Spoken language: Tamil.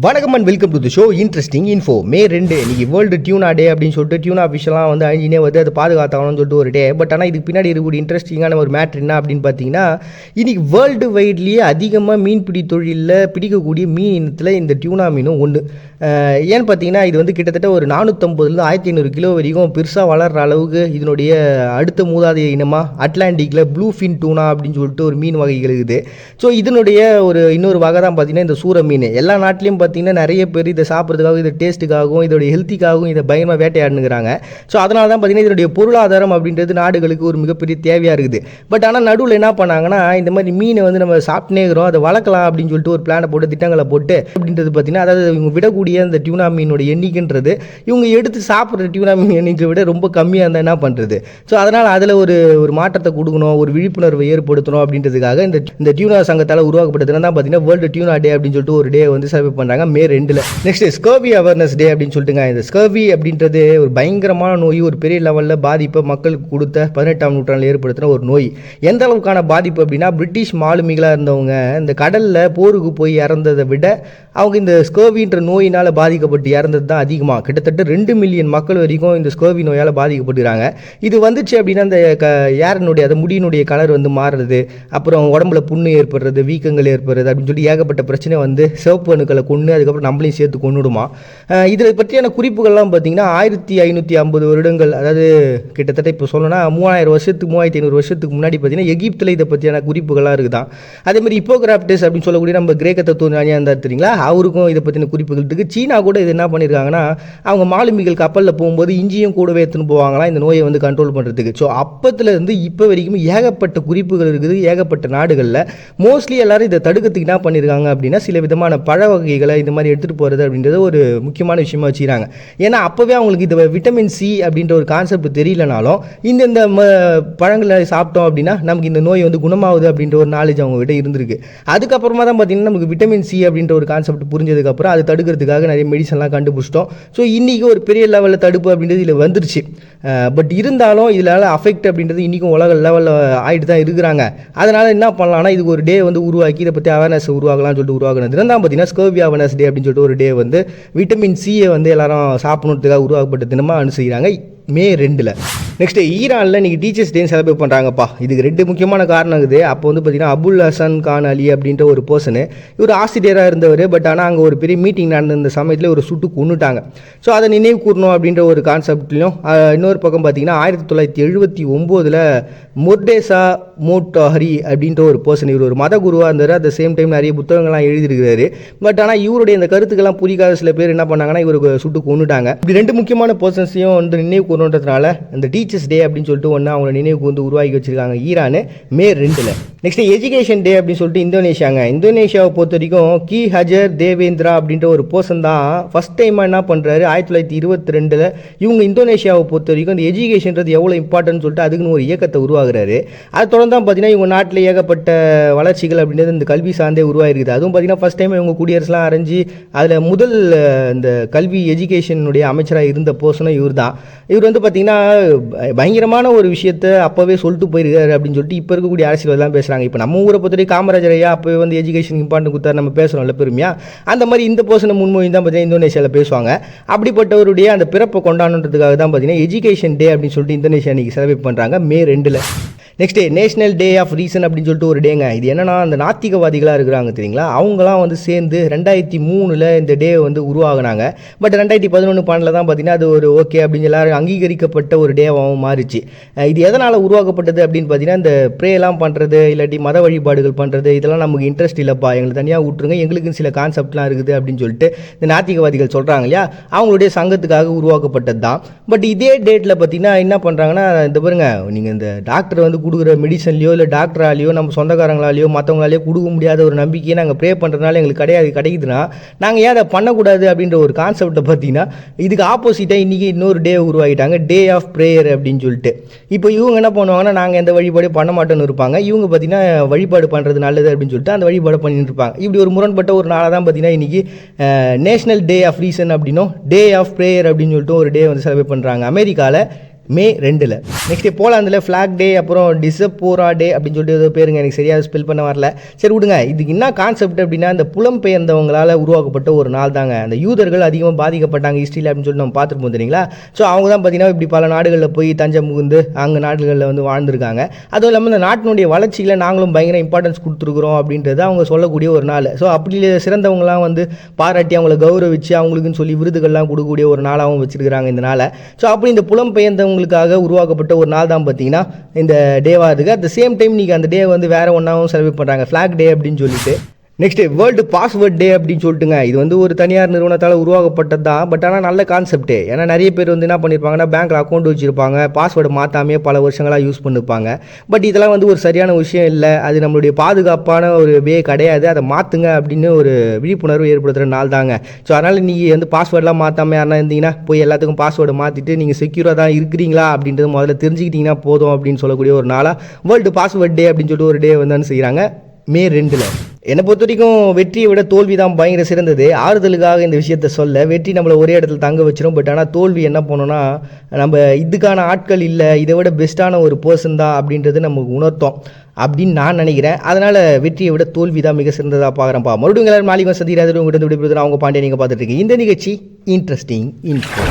வணக்கம் and welcome to the show interesting info. May 2 இன்னைக்கு வேர்ல்டு டியூனா டே அப்படின்னு சொல்லிட்டு டியூனா ஃபிஷ்லாம் வந்து அழிஞ்சினே வருது, அது பாதுகாத்தாகணும்னு சொல்லிட்டு ஒரு டே. பட் ஆனால் இதுக்கு பின்னாடி இருக்கக்கூடிய இன்ட்ரெஸ்டிங்கான ஒரு மேட்ரு என்ன அப்படின்னு பார்த்தீங்கன்னா, இன்னைக்கு வேர்ல்டு வைட்லேயே அதிகமாக மீன்பிடி தொழிலில் பிடிக்கக்கூடிய மீன் இனத்தில் இந்த டியூனா மீனும் ஒன்று. ஏன்னு பார்த்தீங்கன்னா, இது வந்து கிட்டத்தட்ட ஒரு 450 1500 கிலோ வரைக்கும் பெருசாக வளர்கிற அளவுக்கு இதனுடைய அடுத்த மூதாதைய இனமாக அட்லாண்டிக்கில் ப்ளூ ஃபின் டூனா அப்படின்னு சொல்லிட்டு ஒரு மீன் வகைகள் இருக்குது. ஸோ இதனுடைய இன்னொரு வகை தான் பார்த்தீங்கன்னா இந்த சூர மீன். எல்லா நாட்டிலையும் பார்த்தீங்கன்னா நிறைய பேர் இதை சாப்பிட்றதுக்காகவும் இதை டேஸ்ட்டுக்காகவும் இதோடைய ஹெல்த்திக்காகவும் இதை பயமாக வேட்டையாடுனுங்கிறாங்க. ஸோ அதனால தான் பார்த்தீங்கன்னா இதனுடைய பொருளாதாரம் அப்படின்றது நாடுகளுக்கு ஒரு மிகப்பெரிய தேவையாக இருக்குது. பட் ஆனால் நடுவில் என்ன பண்ணாங்கன்னா, இந்த மாதிரி மீனை வந்து நம்ம சாப்பிட்டுனே இருக்கிறோம், அதை வளர்க்கலாம் அப்படின்னு சொல்லிட்டு ஒரு பிளானை போட்டு திட்டங்களை போட்டு அப்படின்றது பார்த்தீங்கன்னா, அதாவது இவங்க விடக்கூடிய அந்த டியூனா மீனோட எண்ணிக்கைன்றது இவங்க எடுத்து சாப்பிட்ற டியூனா மீன் எண்ணிக்கை விட ரொம்ப கம்மியாக இருந்தால் என்ன பண்ணுறது. ஸோ அதனால் அதில் ஒரு மாற்றத்தை கொடுக்கணும், ஒரு விழிப்புணர்வை ஏற்படுத்தணும் அப்படின்றதுக்காக இந்த டியூனா சங்கத்தால் உருவாக்கப்பட்டதுனா தான் பார்த்தீங்கன்னா வேர்ல்டு டியூனா டே அப்படின்னு சொல்லிட்டு ஒரு டே வந்து செலிப்ரேட் பண்ணுறாங்க May 2. Next scurvy awareness day அப்படின்னு சொல்லிட்டுங்க. இந்த ஸ்கர்வி அப்படின்றது ஒரு பயங்கரமான நோய், ஒரு பெரிய லெவலில் பாதிப்பை மக்களுக்கு கொடுத்த 18ஆம் நூற்றாண்டில் ஏற்படுத்தின ஒரு நோய். எந்த அளவுக்கான பாதிப்பு அப்படின்னா, பிரிட்டிஷ் மாலுமிகளாக இருந்தவங்க இந்த கடலில் போருக்கு போய் இறந்ததை விட அவங்க இந்த ஸ்கர்வின்ற நோயினால் பாதிக்கப்பட்டு இறந்தது தான் அதிகமாக. கிட்டத்தட்ட 2 மில்லியன் மக்கள் வரைக்கும் இந்த ஸ்கர்வி நோயால் பாதிக்கப்பட்டுறாங்க. இது வந்துச்சு அப்படின்னா அந்த யாரனுடைய அந்த முடியினுடைய கலர் வந்து மாறுறது, அப்புறம் உடம்புல புண்ணு ஏற்படுறது, வீக்கங்கள் ஏற்படுறது அப்படின்னு சொல்லி ஏகப்பட்ட பிரச்சனை வந்து சிவப்பு அணுக்களை கொண்டு அதுக்கப்புறம் நம்மளையும் சேர்த்து கொண்டுடுமா. இதில் பற்றியான குறிப்புகள்லாம் பார்த்தீங்கன்னா 1550 வருடங்கள், அதாவது கிட்டத்தட்ட இப்போ சொல்லணும்னா 3000 வருஷத்துக்கு 3500 வருஷத்துக்கு முன்னாடி பார்த்தீங்கன்னா எகிப்தில் இதை பற்றியான குறிப்புகள்லாம் இருக்குதான். அதேமாதிரி ஹிப்போகிராப்டஸ் அப்படின்னு சொல்லக்கூடிய நம்ம கிரேக்க தத்துவஞானியாக இருந்தார் தெரியுங்களா, அவருக்கும் இதை பற்றின குறிப்புகள் இருக்குது. சீனா கூட இது என்ன பண்ணியிருக்காங்கன்னா, அவங்க மாலுமிகள் கப்பலில் போகும்போது இஞ்சியும் கூடவே எடுத்துன்னு போவாங்களாம் இந்த நோயை வந்து கண்ட்ரோல் பண்ணுறதுக்கு. ஸோ அப்பத்துலேருந்து இப்போ வரைக்கும் ஏகப்பட்ட குறிப்புகள் இருக்குது ஏகப்பட்ட நாடுகளில். மோஸ்ட்லி எல்லாரும் இதை தடுக்கிறதுக்கு என்ன பண்ணியிருக்காங்க அப்படின்னா, சில விதமான பழ வகைகளை இந்த மாதிரி எடுத்துகிட்டு போகிறது அப்படின்றது ஒரு முக்கியமான விஷயமா வச்சுக்கிறாங்க. ஏன்னா அப்போவே அவங்களுக்கு இந்த விட்டமின் சி அப்படின்ற ஒரு கான்செப்ட் தெரியலனாலும் இந்த பழங்களை சாப்பிட்டோம் அப்படின்னா நமக்கு இந்த நோய் வந்து குணமாகுது அப்படின்ற ஒரு நாலேஜ் அவங்ககிட்ட இருந்திருக்கு. அதுக்கப்புறமா தான் பார்த்தீங்கன்னா நமக்கு விட்டமின் சி அப்படின்ற ஒரு கான்செப்ட் புரிஞ்சதுக்கப்புறம் அதை தடுக்கிறதுக்காக நிறைய மெடிசன்லாம் கண்டுபிடிச்சிட்டோம். ஸோ இன்றைக்கி ஒரு பெரிய லெவலில் தடுப்பு அப்படின்றது இதில் வந்துருச்சு. பட் இருந்தாலும் இதில் அஃபெக்ட் அப்படின்றது இன்றைக்கும் உலக லெவலில் ஆகிட்டு தான் இருக்கிறாங்க. அதனால் என்ன பண்ணலாம்னா, இதுக்கு ஒரு டே வந்து உருவாக்கி இதை பற்றி அவேர்னஸ் உருவாக்கலாம்னு சொல்லிட்டு உருவாக்குனது தான் பார்த்தீங்கன்னா ஸ்கர்வி அவேர்னஸ் டே அப்படின்னு சொல்லிட்டு ஒரு டே வந்து விட்டமின் சியை வந்து எல்லாரும் சாப்பிடணுன்றதுக்காக உருவாக்கப்பட்ட தினமாக அனுசரிக்கிறாங்க மே 2. நெக்ஸ்ட் ஈரானில் இன்றைக்கி டீச்சர்ஸ் டே செலிப்ரேட் பண்ணுறாங்கப்பா. இதுக்கு 2 முக்கியமான காரணம் இருக்குது. அப்போ வந்து பார்த்திங்கன்னா அபுல் ஹசன் கான் அலி அப்படின்ற ஒரு பர்சனு, இவர் ஆசிரியராக இருந்தவர். பட் ஆனால் அங்கே ஒரு பெரிய மீட்டிங் நடந்த சமயத்தில் ஒரு சுட்டு கொண்டுட்டாங்க. ஸோ அதை நினைவு கூறணும் அப்படின்ற ஒரு கான்செப்ட்லையும் இன்னொரு பக்கம் பார்த்திங்கன்னா 1979 முர்டேசா மோட்டோஹரி அப்படின்ற ஒரு பர்சன், இவர் ஒரு மத குருவாக இருந்தார். அட் த சேம் டைம் நிறைய புத்தகங்கள்லாம் எழுதியிருக்கிறாரு. பட் ஆனால் இவருடைய இந்த கருத்துக்கெல்லாம் புரியாத சில பேர் என்ன பண்ணாங்கன்னா இவருக்கு சுட்டு கொண்டுட்டாங்க. இப்படி 2 முக்கியமான பர்சன்ஸையும் வந்து நினைவு கூறணுன்றதுனால இந்த டீச்சர்ஸ் டே அப்படின்னு சொல்லிட்டு ஒன்று அவங்கள நினைவுக்கு வந்து உருவாக்கி வச்சிருக்காங்க ஈரானு மே 2. நெக்ஸ்ட் எஜுகேஷன் டே அப்படின்னு சொல்லிட்டு இந்தோனேஷியாவை பொறுத்த வரைக்கும் கி ஹஜர் தேவேந்திரா அப்படின்ற ஒரு பர்சன் தான் ஃபஸ்ட் டைமாக என்ன பண்ணுறாரு 1922 இவங்க இந்தோனேஷியாவை பொறுத்த வரைக்கும் இந்த எஜுகேஷன்றது எவ்வளோ இம்பார்ட்டன்ட் சொல்லிட்டு அதுக்குன்னு ஒரு இயக்கத்தை உருவாக்குறாரு. அது தொடர்ந்து தான் பார்த்தீங்கன்னா இவங்க நாட்டில் ஏகப்பட்ட வளர்ச்சிகள் அப்படின்றது இந்த கல்வி சார்ந்தே உருவாயிருக்குது. அதுவும் பார்த்தீங்கன்னா ஃபஸ்ட் டைம் இவங்க குடியரசுலாம் அரைஞ்சி அதில் முதல் இந்த கல்வி எஜுகேஷனுடைய அமைச்சராக இருந்த பர்சனும் இவர் தான். இவர் வந்து பார்த்தீங்கன்னா பயங்கரமான ஒரு விஷயத்தை அப்போவே சொல்லிட்டு போயிருக்காரு அப்படின்னு சொல்லிட்டு இப்போ இருக்கக்கூடிய அரசியல் பேசுகிறாங்க. இப்போ நம்ம ஊரை பொறுத்தவரை காமராஜர் ஐயா அப்போவே வந்து எஜுகேஷன் இம்பார்ட்டன்ட் கொடுத்தாரு, நம்ம பேசுகிறோம்ல பெருமையாக. அந்த மாதிரி இந்த பர்சனை முன்மொழி தான் பார்த்தீங்கன்னா இந்தோனேஷியாவில் பேசுவாங்க. அப்படிப்பட்டவருடைய அந்த பிறப்பை கொண்டாடுறதுக்காக தான் பார்த்தீங்கன்னா எஜுகேஷன் டே அப்படின்னு சொல்லிட்டு இந்தோனேஷியா இன்னைக்கு செலிப்ரேட் பண்ணுறாங்க May 2. Next national day of reason அப்படின்னு சொல்லிட்டு ஒரு டேங்க. இது என்னன்னா, அந்த நாத்திகவாதிகளாக இருக்கிறாங்க தெரியுங்களா, அவங்களாம் வந்து சேர்ந்து 2003 இந்த டே வந்து உருவாகினாங்க. பட் 2011 தான் பார்த்தீங்கன்னா அது ஒரு ஓகே அப்படின்னு எல்லாரும் அங்கீகரிக்கப்பட்ட ஒரு டேவாகவும் மாறிச்சு. இது எதனால் உருவாக்கப்பட்டது அப்படின்னு பார்த்தீங்கன்னா, இந்த ப்ரேலாம் பண்ணுறது இல்லாட்டி மத வழிபாடுகள் பண்ணுறது இதெல்லாம் நமக்கு இன்ட்ரெஸ்ட் இல்லைப்பா, எங்களுக்கு தனியாக விட்டுருங்க, எங்களுக்குன்னு சில கான்செப்ட்லாம் இருக்குது அப்படின்னு சொல்லிட்டு இந்த நாத்திகவாதிகள் சொல்கிறாங்க இல்லையா, அவங்களுடைய சங்கத்துக்காக உருவாக்கப்பட்டது தான். பட் இதே டேட்டில் பார்த்தீங்கன்னா என்ன பண்ணுறாங்கன்னா, இந்த பாருங்க, நீங்கள் இந்த டாக்டர் வந்து கொடுக்குற மெடிசன்லையோ இல்லை டாக்டராலேயோ நம்ம சொந்தக்காரங்களாலேயோ மற்றவங்களாலேயோ கொடுக்க முடியாத ஒரு நம்பிக்கையை நாங்கள் ப்ரே பண்ணுறதுனால எங்களுக்கு கிடைக்குதுன்னா நாங்கள் ஏன் அதை பண்ணக்கூடாது அப்படின்ற ஒரு கான்செப்டை பார்த்தீங்கன்னா இதுக்கு ஆப்போசிட்டாக இன்றைக்கி இன்னொரு டே உருவாகிட்டாங்க, டே ஆஃப் ப்ரேயர் அப்படின்னு சொல்லிட்டு. இப்போ இவங்க என்ன பண்ணுவாங்கன்னா, நாங்கள் எந்த வழிபாடு பண்ண மாட்டோன்னு இருப்பாங்க. இவங்க பார்த்தீங்கன்னா வழிபாடு பண்ணுறது நல்லது அப்படின்னு சொல்லிட்டு அந்த வழிபாடு பண்ணிட்டு இருப்பாங்க. இப்படி ஒரு முரண்பட்ட ஒரு நாளாக தான் பார்த்தீங்கன்னா இன்றைக்கி நேஷனல் டே ஆஃப் ரீசன் அப்படின்னும் டே ஆஃப் ப்ரேயர் அப்படின்னு சொல்லிட்டு ஒரு டே வந்து செலிப்ரேட் பண்ணுறாங்க அமெரிக்காவில் மே 2. நெக்ஸ்ட் போலாந்தில் ஃப்ளாக் டே, அப்புறம் டிசப்போரா டே அப்படின்னு சொல்லிட்டு ஏதோ பேருங்க, எனக்கு சரியாக ஸ்பெல் பண்ண வரல. சரி விடுங்க. இதுக்கு என்ன கான்செப்ட் அப்படின்னா, இந்த புலம்பெயர்ந்தவங்களால் உருவாக்கப்பட்ட ஒரு நாள் தாங்க. அந்த யூதர்கள் அதிகமாக பாதிக்கப்பட்டாங்க ஹிஸ்ட்ரியில் அப்படின்னு சொல்லிட்டு நம்ம பார்த்துருப்போம் தெரியுங்களா. ஸோ அவங்க தான் பார்த்தீங்கன்னா இப்படி பல நாடுகளில் போய் தஞ்சம் புகுந்து அங்கே நாடுகளில் வந்து வாழ்ந்துருக்காங்க. அதுவும் இல்லாமல் இந்த நாட்டினுடைய வளர்ச்சியில் நாங்களும் பயங்கர இம்பார்ட்டன்ஸ் கொடுத்துருக்குறோம் அப்படின்றத அவங்க சொல்லக்கூடிய ஒரு நாள். ஸோ அப்படி சிறந்தவங்களாம் வந்து பாராட்டி அவங்கள கௌரவிச்சு அவங்களுக்குன்னு சொல்லி விருதுகள்லாம் கொடுக்கக்கூடிய ஒரு நாளாகவும் வச்சிருக்கிறாங்க இந்த நாளை. ஸோ அப்படி இந்த புலம்பெயர்ந்தவங்களுக்காக உருவாக்கப்பட்ட ஒரு நாள் தான் பார்த்தீங்கன்னா இந்த டேவாக இருக்குது. அட் த சேம் டைம் நீங்கள் அந்த டே வந்து வேற ஒன்றாவும் செலிப்ரேட் பண்ணுறாங்க, ஃப்ளாக் டே அப்படின்னு சொல்லிட்டு. நெக்ஸ்ட் வேர்ல்டு பாஸ்வேர்ட் டே அப்படின்னு சொல்லிட்டுங்க. இது வந்து ஒரு தனியார் நிறுவனத்தால் உருவாக்கப்பட்டது தான். பட் ஆனால் நல்ல கான்செப்ட். ஏன்னா நிறைய பேர் வந்து என்ன பண்ணியிருப்பாங்கன்னா பேங்க்கில் அக்கௌண்ட் வச்சுருப்பாங்க, பாஸ்வேர்டு மாற்றாமே பல வருஷங்களாக யூஸ் பண்ணிருப்பாங்க. பட் இதெல்லாம் வந்து ஒரு சரியான விஷயம் இல்லை, அது நம்மளுடைய பாதுகாப்பான ஒரு வே கிடையாது, அதை மாற்றுங்க அப்படின்னு ஒரு விழிப்புணர்வு ஏற்படுத்துகிற நாள் தாங்க. ஸோ அதனால் நீங்கள் வந்து பாஸ்வேர்டெலாம் மாற்றாமல் யாரா இருந்தீங்கன்னா போய் எல்லாத்துக்கும் பாஸ்வேர்டு மாற்றிட்டு நீங்கள் செக்யூராக தான் இருக்கிறீங்களா அப்படின்றது முதல்ல தெரிஞ்சுக்கிட்டிங்கன்னா போதும் அப்படின்னு சொல்லக்கூடிய ஒரு நாளாக வேர்ல்டு பாஸ்வேர்ட் டே அப்படின்னு சொல்லிட்டு ஒரு டே வந்து செய்கிறாங்க மே 2. என்னை பொறுத்த வரைக்கும் வெற்றியை விட தோல்வி தான் பயங்கர சிறந்தது. ஆறுதலுக்காக இந்த விஷயத்த சொல்ல, வெற்றி நம்மளை ஒரே இடத்துல தங்க வச்சிடும். பட் ஆனால் தோல்வி என்ன பண்ணோன்னா, நம்ம இதுக்கான ஆட்கள் இல்லை, இதை விட பெஸ்ட்டான ஒரு பர்சன் தான் அப்படின்றது நமக்கு உணர்த்தோம் அப்படின்னு நான் நினைக்கிறேன். அதனால் வெற்றியை விட தோல்வி தான் மிக சிறந்ததாக பார்க்குறேன்ப்பா. மறுபடியும் எல்லாரும் நாளைக்கு சந்திக்கிறாரு. உங்கள்கிட்ட விடுபடுறது அவங்க பாண்டிய நீங்கள் பார்த்துட்டு இருக்கீங்க. இந்த நிகழ்ச்சி இன்ட்ரெஸ்டிங் இன்ஃபோ.